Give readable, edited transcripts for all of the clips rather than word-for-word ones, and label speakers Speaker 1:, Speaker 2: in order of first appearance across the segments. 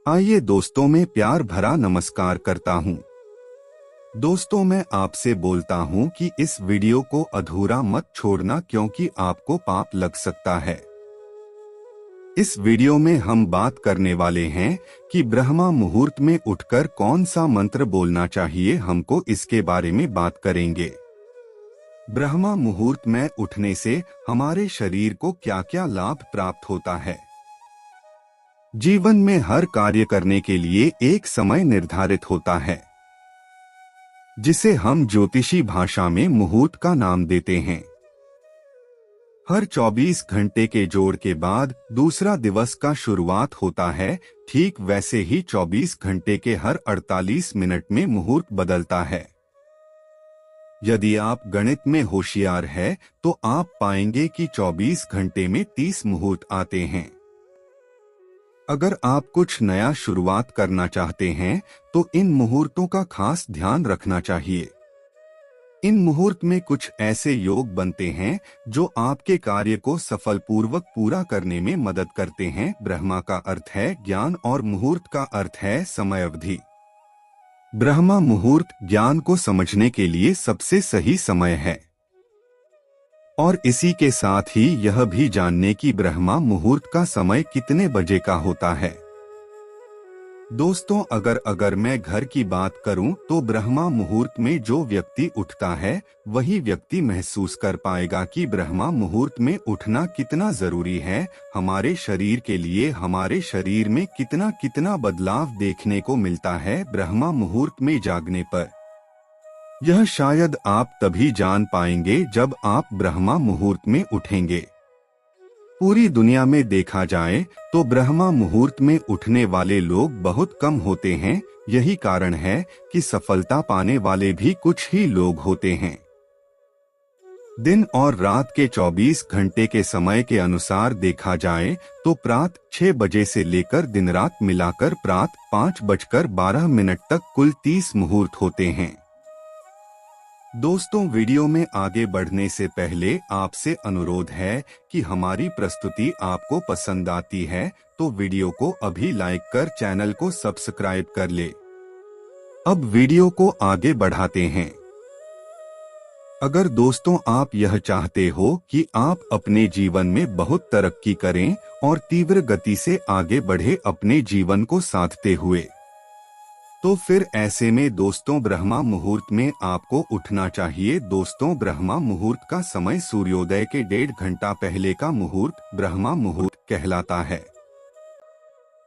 Speaker 1: आइए दोस्तों, मैं प्यार भरा नमस्कार करता हूँ। दोस्तों, मैं आपसे बोलता हूँ कि इस वीडियो को अधूरा मत छोड़ना, क्योंकि आपको पाप लग सकता है। इस वीडियो में हम बात करने वाले हैं कि ब्रह्मा मुहूर्त में उठकर कौन सा मंत्र बोलना चाहिए। हमको इसके बारे में बात करेंगे। ब्रह्मा मुहूर्त में उठने से हमारे शरीर को क्या क्या लाभ प्राप्त होता है। जीवन में हर कार्य करने के लिए एक समय निर्धारित होता है, जिसे हम ज्योतिषी भाषा में मुहूर्त का नाम देते हैं। हर 24 घंटे के जोड़ के बाद दूसरा दिवस का शुरुआत होता है। ठीक वैसे ही 24 घंटे के हर 48 मिनट में मुहूर्त बदलता है। यदि आप गणित में होशियार हैं, तो आप पाएंगे कि 24 घंटे में 30 मुहूर्त आते हैं। अगर आप कुछ नया शुरुआत करना चाहते हैं, तो इन मुहूर्तों का खास ध्यान रखना चाहिए। इन मुहूर्त में कुछ ऐसे योग बनते हैं जो आपके कार्य को सफलपूर्वक पूरा करने में मदद करते हैं। ब्रह्मा का अर्थ है ज्ञान और मुहूर्त का अर्थ है समय अवधि। ब्रह्मा मुहूर्त ज्ञान को समझने के लिए सबसे सही समय है, और इसी के साथ ही यह भी जानने की ब्रह्मा मुहूर्त का समय कितने बजे का होता है। दोस्तों, अगर मैं घर की बात करूं, तो ब्रह्मा मुहूर्त में जो व्यक्ति उठता है, वही व्यक्ति महसूस कर पाएगा कि ब्रह्मा मुहूर्त में उठना कितना जरूरी है हमारे शरीर के लिए। हमारे शरीर में कितना कितना बदलाव देखने को मिलता है ब्रह्मा मुहूर्त में जागने पर। यह शायद आप तभी जान पाएंगे जब आप ब्रह्मा मुहूर्त में उठेंगे। पूरी दुनिया में देखा जाए तो ब्रह्मा मुहूर्त में उठने वाले लोग बहुत कम होते हैं। यही कारण है कि सफलता पाने वाले भी कुछ ही लोग होते हैं। दिन और रात के 24 घंटे के समय के अनुसार देखा जाए तो प्रात 6 बजे से लेकर दिन रात मिलाकर प्रात 5:12 तक कुल 30 मुहूर्त होते हैं। दोस्तों, वीडियो में आगे बढ़ने से पहले आपसे अनुरोध है कि हमारी प्रस्तुति आपको पसंद आती है तो वीडियो को अभी लाइक कर चैनल को सब्सक्राइब कर ले। अब वीडियो को आगे बढ़ाते हैं। अगर दोस्तों आप यह चाहते हो कि आप अपने जीवन में बहुत तरक्की करें और तीव्र गति से आगे बढ़े अपने जीवन को साधते हुए, तो फिर ऐसे में दोस्तों ब्रह्मा मुहूर्त में आपको उठना चाहिए। दोस्तों, ब्रह्मा मुहूर्त का समय सूर्योदय के 1.5 घंटा पहले का मुहूर्त ब्रह्मा मुहूर्त कहलाता है।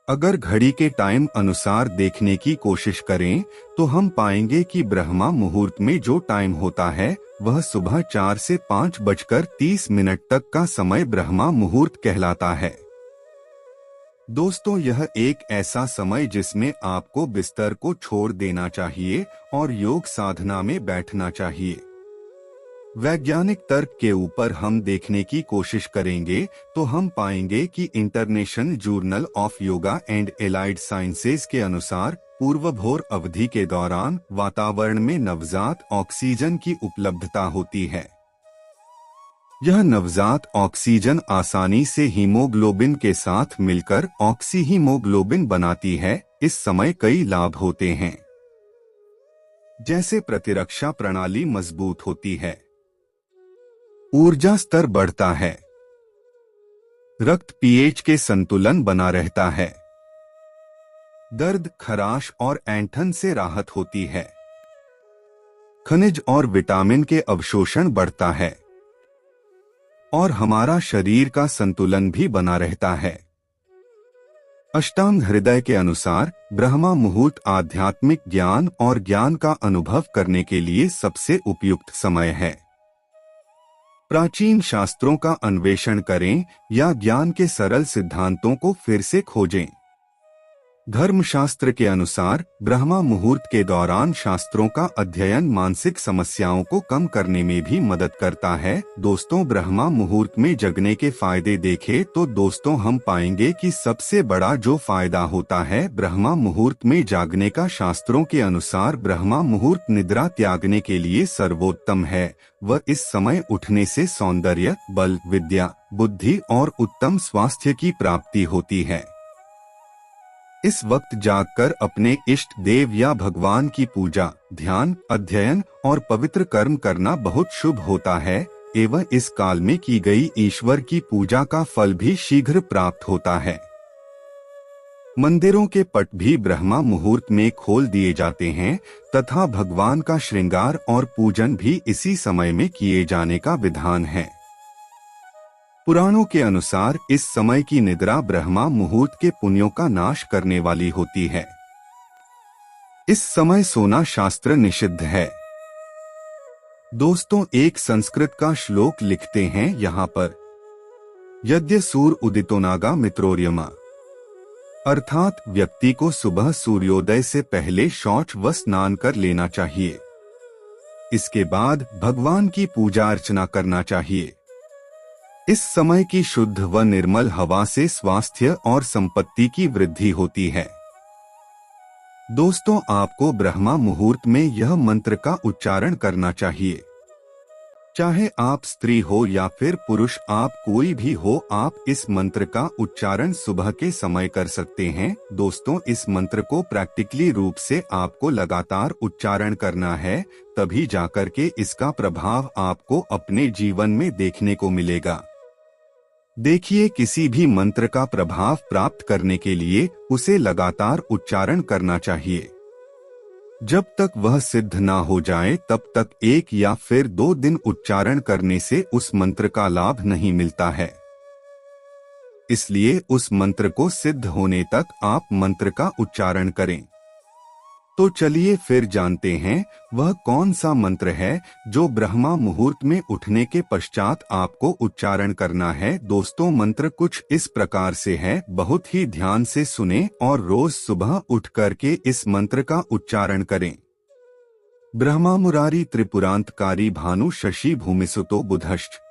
Speaker 1: अगर घड़ी के टाइम अनुसार देखने की कोशिश करें तो हम पाएंगे कि ब्रह्मा मुहूर्त में जो टाइम होता है वह सुबह 4 से 5:30 तक का समय ब्रह्मा मुहूर्त कहलाता है। दोस्तों, यह एक ऐसा समय जिसमें आपको बिस्तर को छोड़ देना चाहिए और योग साधना में बैठना चाहिए। वैज्ञानिक तर्क के ऊपर हम देखने की कोशिश करेंगे तो हम पाएंगे कि international journal of yoga and allied sciences के अनुसार पूर्वभोर अवधि के दौरान वातावरण में नवजात ऑक्सीजन की उपलब्धता होती है। यह नवजात ऑक्सीजन आसानी से हीमोग्लोबिन के साथ मिलकर ऑक्सीहीमोग्लोबिन बनाती है। इस समय कई लाभ होते हैं, जैसे प्रतिरक्षा प्रणाली मजबूत होती है, ऊर्जा स्तर बढ़ता है, रक्त पीएच के संतुलन बना रहता है, दर्द, खराश और ऐंठन से राहत होती है, खनिज और विटामिन के अवशोषण बढ़ता है और हमारा शरीर का संतुलन भी बना रहता है। अष्टांग हृदय के अनुसार ब्रह्मा मुहूर्त आध्यात्मिक ज्ञान और ज्ञान का अनुभव करने के लिए सबसे उपयुक्त समय है। प्राचीन शास्त्रों का अन्वेषण करें या ज्ञान के सरल सिद्धांतों को फिर से खोजें। धर्मशास्त्र के अनुसार ब्रह्मा मुहूर्त के दौरान शास्त्रों का अध्ययन मानसिक समस्याओं को कम करने में भी मदद करता है। दोस्तों, ब्रह्मा मुहूर्त में जगने के फायदे देखें तो दोस्तों हम पाएंगे कि सबसे बड़ा जो फायदा होता है ब्रह्मा मुहूर्त में जागने का, शास्त्रों के अनुसार ब्रह्मा मुहूर्त निद्रा त्यागने के लिए सर्वोत्तम है। वह इस समय उठने से सौंदर्य, बल, विद्या, बुद्धि और उत्तम स्वास्थ्य की प्राप्ति होती है। इस वक्त जागकर अपने इष्ट देव या भगवान की पूजा, ध्यान, अध्ययन और पवित्र कर्म करना बहुत शुभ होता है एवं इस काल में की गई ईश्वर की पूजा का फल भी शीघ्र प्राप्त होता है। मंदिरों के पट भी ब्रह्मा मुहूर्त में खोल दिए जाते हैं तथा भगवान का श्रृंगार और पूजन भी इसी समय में किए जाने का विधान है। पुराणों के अनुसार इस समय की निद्रा ब्रह्मा मुहूर्त के पुण्यों का नाश करने वाली होती है। इस समय सोना शास्त्र निषिद्ध है। दोस्तों, एक संस्कृत का श्लोक लिखते हैं यहाँ पर, यद्य सूर उदितो नागा मित्रोर्यमा, अर्थात व्यक्ति को सुबह सूर्योदय से पहले शौच व स्नान कर लेना चाहिए। इसके बाद भगवान की पूजा अर्चना करना चाहिए। इस समय की शुद्ध व निर्मल हवा से स्वास्थ्य और संपत्ति की वृद्धि होती है। दोस्तों, आपको ब्रह्मा मुहूर्त में यह मंत्र का उच्चारण करना चाहिए। चाहे आप स्त्री हो या फिर पुरुष, आप कोई भी हो, आप इस मंत्र का उच्चारण सुबह के समय कर सकते हैं। दोस्तों, इस मंत्र को प्रैक्टिकली रूप से आपको लगातार उच्चारण करना है, तभी जाकर के इसका प्रभाव आपको अपने जीवन में देखने को मिलेगा। देखिए, किसी भी मंत्र का प्रभाव प्राप्त करने के लिए उसे लगातार उच्चारण करना चाहिए। जब तक वह सिद्ध ना हो जाए तब तक 1 या फिर 2 दिन उच्चारण करने से उस मंत्र का लाभ नहीं मिलता है। इसलिए उस मंत्र को सिद्ध होने तक आप मंत्र का उच्चारण करें। तो चलिए फिर जानते हैं वह कौन सा मंत्र है जो ब्रह्मा मुहूर्त में उठने के पश्चात आपको उच्चारण करना है। दोस्तों, मंत्र कुछ इस प्रकार से है, बहुत ही ध्यान से सुने और रोज सुबह उठ करके इस मंत्र का उच्चारण करें। ब्रह्मा मुरारी त्रिपुरांतकारी भानु शशि भूमिसुतो बुधश्च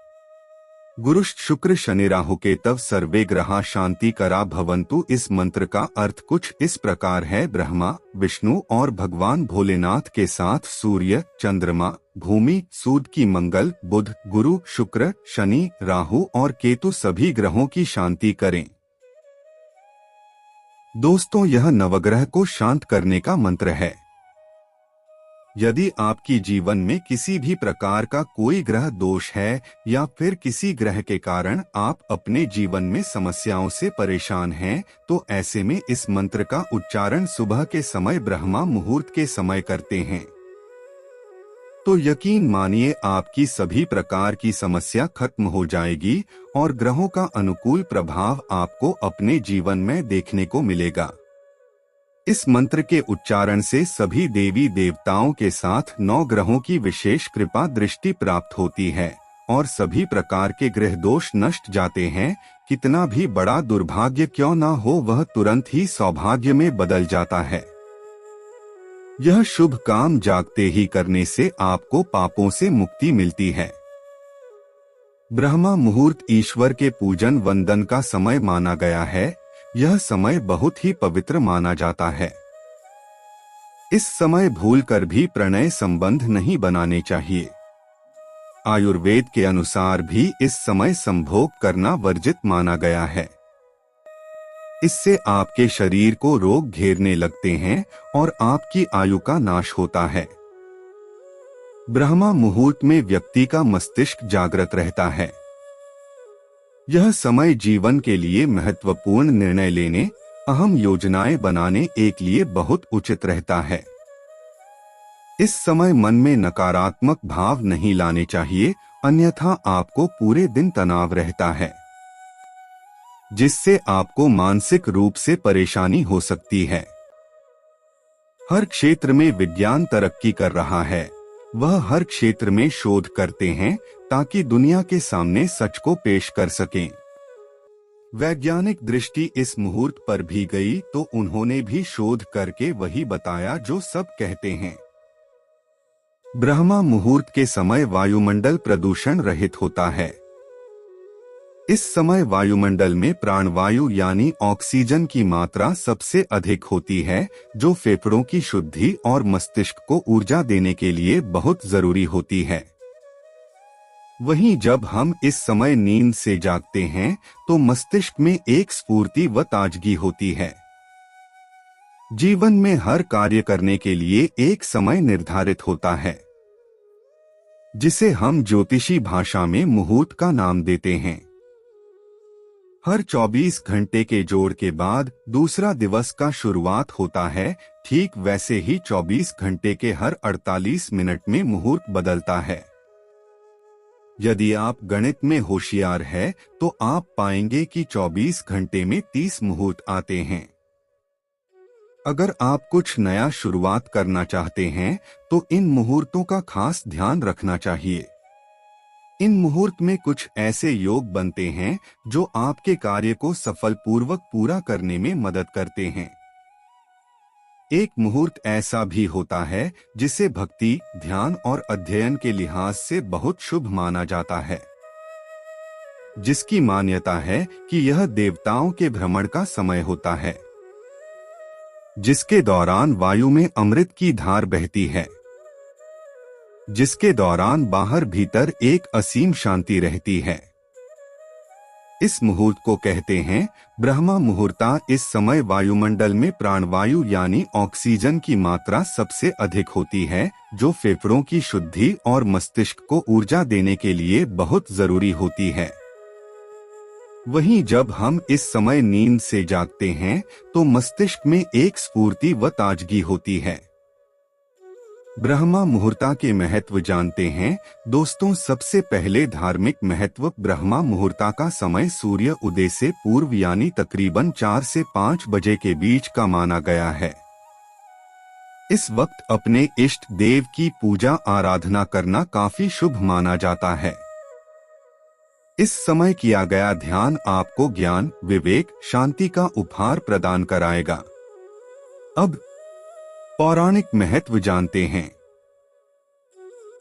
Speaker 1: गुरुश्च शुक्र शनि राहु केतव सर्वे ग्रहा शांति करा भवंतु। इस मंत्र का अर्थ कुछ इस प्रकार है, ब्रह्मा, विष्णु और भगवान भोलेनाथ के साथ सूर्य, चंद्रमा, भूमि, सूर्य की मंगल, बुध, गुरु, शुक्र, शनि, राहु और केतु सभी ग्रहों की शांति करें। दोस्तों, यह नवग्रह को शांत करने का मंत्र है। यदि आपकी जीवन में किसी भी प्रकार का कोई ग्रह दोष है या फिर किसी ग्रह के कारण आप अपने जीवन में समस्याओं से परेशान हैं, तो ऐसे में इस मंत्र का उच्चारण सुबह के समय ब्रह्मा मुहूर्त के समय करते हैं तो यकीन मानिए आपकी सभी प्रकार की समस्या खत्म हो जाएगी और ग्रहों का अनुकूल प्रभाव आपको अपने जीवन में देखने को मिलेगा। इस मंत्र के उच्चारण से सभी देवी देवताओं के साथ 9 ग्रहों की विशेष कृपा दृष्टि प्राप्त होती है और सभी प्रकार के ग्रह दोष नष्ट जाते हैं। कितना भी बड़ा दुर्भाग्य क्यों ना हो, वह तुरंत ही सौभाग्य में बदल जाता है। यह शुभ काम जागते ही करने से आपको पापों से मुक्ति मिलती है। ब्रह्मा मुहूर्त ईश्वर के पूजन वंदन का समय माना गया है। यह समय बहुत ही पवित्र माना जाता है। इस समय भूलकर भी प्रणय संबंध नहीं बनाने चाहिए। आयुर्वेद के अनुसार भी इस समय संभोग करना वर्जित माना गया है। इससे आपके शरीर को रोग घेरने लगते हैं और आपकी आयु का नाश होता है। ब्रह्मा मुहूर्त में व्यक्ति का मस्तिष्क जागृत रहता है। यह समय जीवन के लिए महत्वपूर्ण निर्णय लेने, अहम योजनाएं बनाने के लिए बहुत उचित रहता है। इस समय मन में नकारात्मक भाव नहीं लाने चाहिए, अन्यथा आपको पूरे दिन तनाव रहता है, जिससे आपको मानसिक रूप से परेशानी हो सकती है। हर क्षेत्र में विज्ञान तरक्की कर रहा है। वह हर क्षेत्र में शोध करते हैं ताकि दुनिया के सामने सच को पेश कर सकें। वैज्ञानिक दृष्टि इस मुहूर्त पर भी गई तो उन्होंने भी शोध करके वही बताया जो सब कहते हैं। ब्रह्मा मुहूर्त के समय वायुमंडल प्रदूषण रहित होता है। इस समय वायुमंडल में प्राणवायु यानी ऑक्सीजन की मात्रा सबसे अधिक होती है, जो फेफड़ों की शुद्धि और मस्तिष्क को ऊर्जा देने के लिए बहुत जरूरी होती है। वहीं जब हम इस समय नींद से जागते हैं तो मस्तिष्क में एक स्फूर्ति व ताजगी होती है। जीवन में हर कार्य करने के लिए एक समय निर्धारित होता है, जिसे हम ज्योतिषी भाषा में मुहूर्त का नाम देते हैं। हर 24 घंटे के जोड़ के बाद दूसरा दिवस का शुरुआत होता है। ठीक वैसे ही 24 घंटे के हर 48 मिनट में मुहूर्त बदलता है। यदि आप गणित में होशियार हैं, तो आप पाएंगे कि 24 घंटे में 30 मुहूर्त आते हैं। अगर आप कुछ नया शुरुआत करना चाहते हैं, तो इन मुहूर्तों का खास ध्यान रखना चाहिए। इन मुहूर्त में कुछ ऐसे योग बनते हैं जो आपके कार्य को सफलपूर्वक पूरा करने में मदद करते हैं। एक मुहूर्त ऐसा भी होता है जिसे भक्ति, ध्यान और अध्ययन के लिहाज से बहुत शुभ माना जाता है, जिसकी मान्यता है कि यह देवताओं के भ्रमण का समय होता है, जिसके दौरान वायु में अमृत की धार बहती है, जिसके दौरान बाहर भीतर एक असीम शांति रहती है। इस मुहूर्त को कहते हैं ब्रह्मा मुहूर्ता। इस समय वायुमंडल में प्राणवायु यानी ऑक्सीजन की मात्रा सबसे अधिक होती है, जो फेफड़ों की शुद्धि और मस्तिष्क को ऊर्जा देने के लिए बहुत जरूरी होती है। वहीं जब हम इस समय नींद से जागते हैं, तो मस्तिष्क में एक स्फूर्ति व ताजगी होती है। ब्रह्मा मुहूर्ता के महत्व जानते हैं दोस्तों। सबसे पहले धार्मिक महत्व ब्रह्मा मुहूर्ता का समय सूर्य उदय से पूर्व यानी तकरीबन 4 से 5 बजे के बीच का माना गया है। इस वक्त अपने इष्ट देव की पूजा आराधना करना काफी शुभ माना जाता है। इस समय किया गया ध्यान आपको ज्ञान, विवेक, शांति का उपहार प्रदान कराएगा। अब पौराणिक महत्व जानते हैं।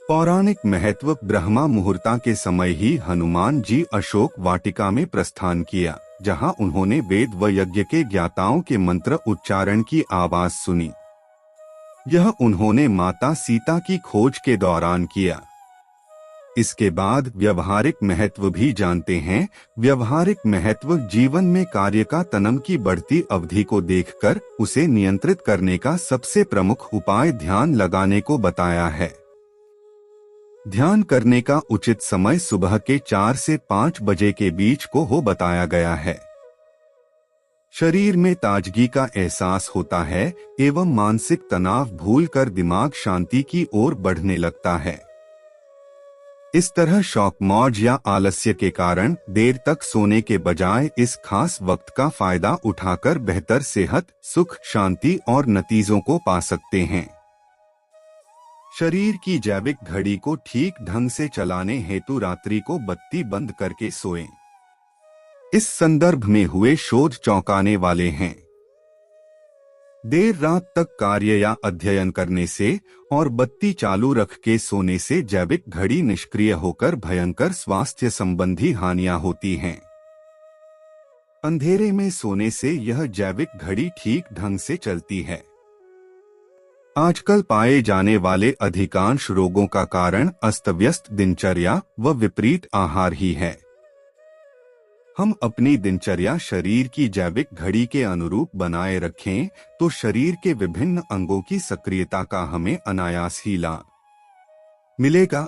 Speaker 1: पौराणिक महत्व ब्रह्मा मुहूर्ता के समय ही हनुमान जी अशोक वाटिका में प्रस्थान किया, जहां उन्होंने वेद व यज्ञ के ज्ञाताओं के मंत्र उच्चारण की आवाज सुनी। यह उन्होंने माता सीता की खोज के दौरान किया। इसके बाद व्यवहारिक महत्व भी जानते हैं। व्यवहारिक महत्व जीवन में कार्य का तनम की बढ़ती अवधि को देखकर उसे नियंत्रित करने का सबसे प्रमुख उपाय ध्यान लगाने को बताया है। ध्यान करने का उचित समय सुबह के 4 से 5 बजे के बीच को हो बताया गया है। शरीर में ताजगी का एहसास होता है एवं मानसिक तनाव भूलकर दिमाग शांति की ओर बढ़ने लगता है। इस तरह शौक, मौज या आलस्य के कारण देर तक सोने के बजाय इस खास वक्त का फायदा उठाकर बेहतर सेहत, सुख, शांति और नतीजों को पा सकते हैं। शरीर की जैविक घड़ी को ठीक ढंग से चलाने हेतु रात्रि को बत्ती बंद करके सोएं। इस संदर्भ में हुए शोध चौंकाने वाले हैं। देर रात तक कार्य या अध्ययन करने से और बत्ती चालू रख के सोने से जैविक घड़ी निष्क्रिय होकर भयंकर स्वास्थ्य संबंधी हानियां होती हैं। अंधेरे में सोने से यह जैविक घड़ी ठीक ढंग से चलती है। आजकल पाए जाने वाले अधिकांश रोगों का कारण अस्तव्यस्त दिनचर्या व विपरीत आहार ही है। हम अपनी दिनचर्या शरीर की जैविक घड़ी के अनुरूप बनाए रखें तो शरीर के विभिन्न अंगों की सक्रियता का हमें अनायास ही लाभ मिलेगा।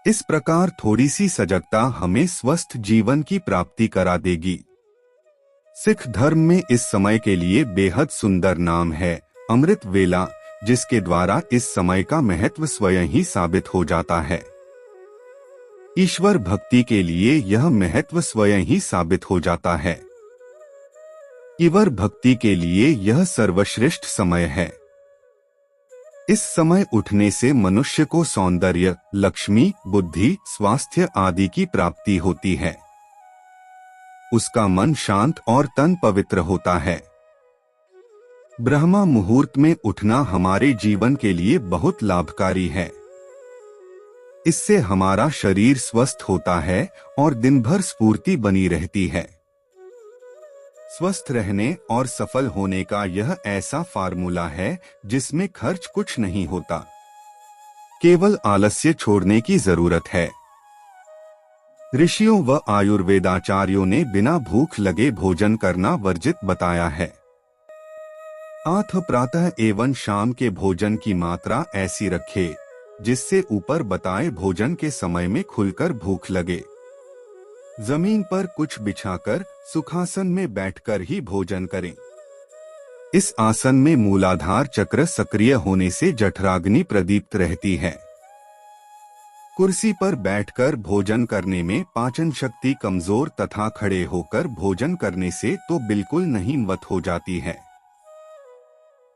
Speaker 1: इस प्रकार थोड़ी सी सजगता हमें स्वस्थ जीवन की प्राप्ति करा देगी। सिख धर्म में इस समय के लिए बेहद सुंदर नाम है अमृत वेला, जिसके द्वारा इस समय का महत्व स्वयं ही साबित हो जाता है। ईश्वर भक्ति के लिए यह महत्व स्वयं ही साबित हो जाता है। ईश्वर भक्ति के लिए यह सर्वश्रेष्ठ समय है। इस समय उठने से मनुष्य को सौंदर्य, लक्ष्मी, बुद्धि, स्वास्थ्य आदि की प्राप्ति होती है। उसका मन शांत और तन पवित्र होता है। ब्रह्मा मुहूर्त में उठना हमारे जीवन के लिए बहुत लाभकारी है। इससे हमारा शरीर स्वस्थ होता है और दिन भर स्फूर्ति बनी रहती है। स्वस्थ रहने और सफल होने का यह ऐसा फार्मूला है जिसमें खर्च कुछ नहीं होता, केवल आलस्य छोड़ने की जरूरत है। ऋषियों व आयुर्वेदाचार्यों ने बिना भूख लगे भोजन करना वर्जित बताया है। आठ प्रातः एवं शाम के भोजन की मात्रा ऐसी रखे जिससे ऊपर बताए भोजन के समय में खुलकर भूख लगे। जमीन पर कुछ बिछाकर सुखासन में बैठकर ही भोजन करें। इस आसन में मूलाधार चक्र सक्रिय होने से जठराग्नि प्रदीप्त रहती है। कुर्सी पर बैठकर भोजन करने में पाचन शक्ति कमजोर तथा खड़े होकर भोजन करने से तो बिल्कुल नहीं मत हो जाती है।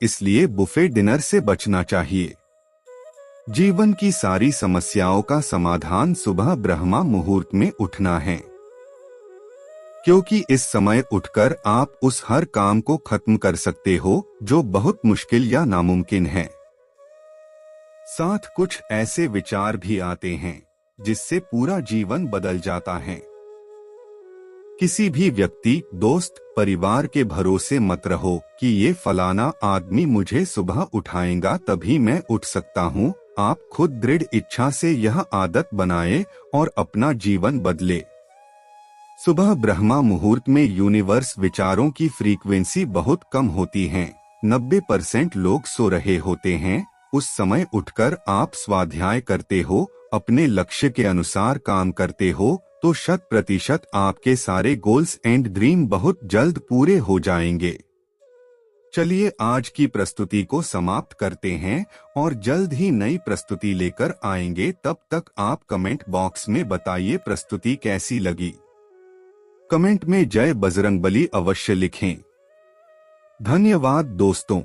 Speaker 1: इसलिए बुफे डिनर से बचना चाहिए। जीवन की सारी समस्याओं का समाधान सुबह ब्रह्मा मुहूर्त में उठना है, क्योंकि इस समय उठकर आप उस हर काम को खत्म कर सकते हो जो बहुत मुश्किल या नामुमकिन है। साथ कुछ ऐसे विचार भी आते हैं जिससे पूरा जीवन बदल जाता है। किसी भी व्यक्ति, दोस्त, परिवार के भरोसे मत रहो कि ये फलाना आदमी मुझे सुबह उठाएगा तभी मैं उठ सकता हूँ। आप खुद दृढ़ इच्छा से यह आदत बनाए और अपना जीवन बदले। सुबह ब्रह्मा मुहूर्त में यूनिवर्स विचारों की फ्रीक्वेंसी बहुत कम होती है। 90% लोग सो रहे होते हैं। उस समय उठकर आप स्वाध्याय करते हो, अपने लक्ष्य के अनुसार काम करते हो तो 100% आपके सारे गोल्स एंड ड्रीम बहुत जल्द पूरे हो जाएंगे। चलिए आज की प्रस्तुति को समाप्त करते हैं और जल्द ही नई प्रस्तुति लेकर आएंगे। तब तक आप कमेंट बॉक्स में बताइए प्रस्तुति कैसी लगी। कमेंट में जय बजरंगबली अवश्य लिखें। धन्यवाद दोस्तों।